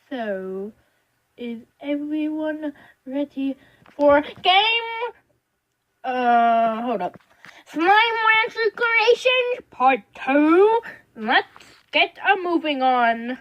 So, is everyone ready for game? Hold up. Slime Rancher Creations Part 2. Let's get moving on.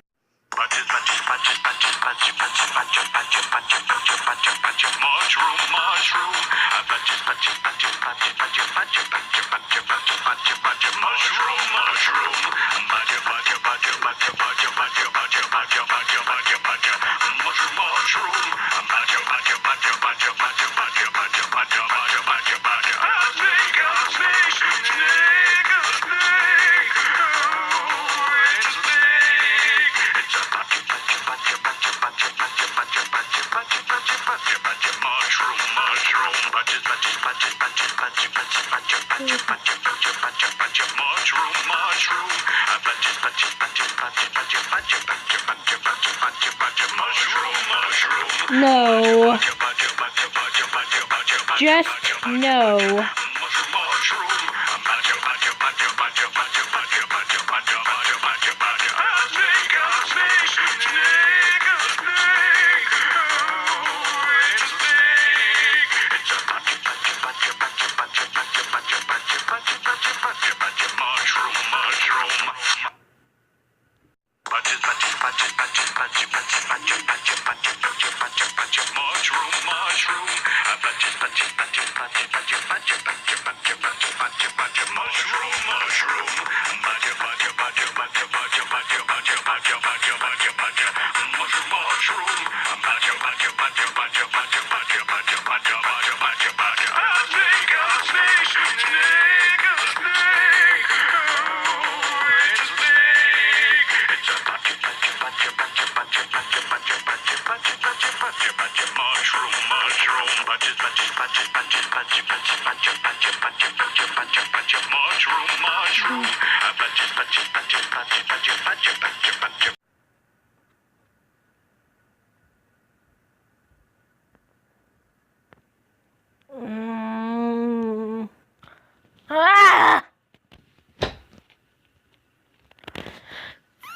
No. Just no.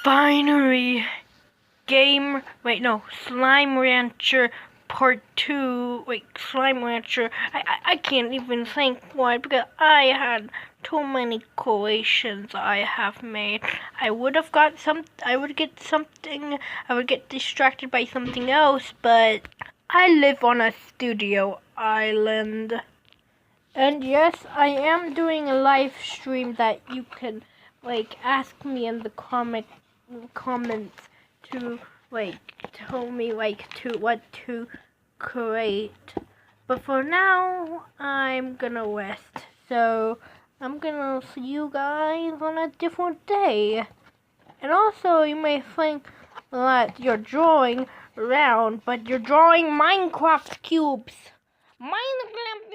Finally, Slime Rancher Part 2, Slime Rancher, I can't even think why, because I had too many creations I have made. I would get distracted by something else, but I live on a studio island. And yes, I am doing a live stream that you can, ask me in the comments to tell me what to create. But for now, I'm gonna rest. So I'm gonna see you guys on a different day. And also, you may think that you're drawing around, but you're drawing Minecraft cubes. Minecraft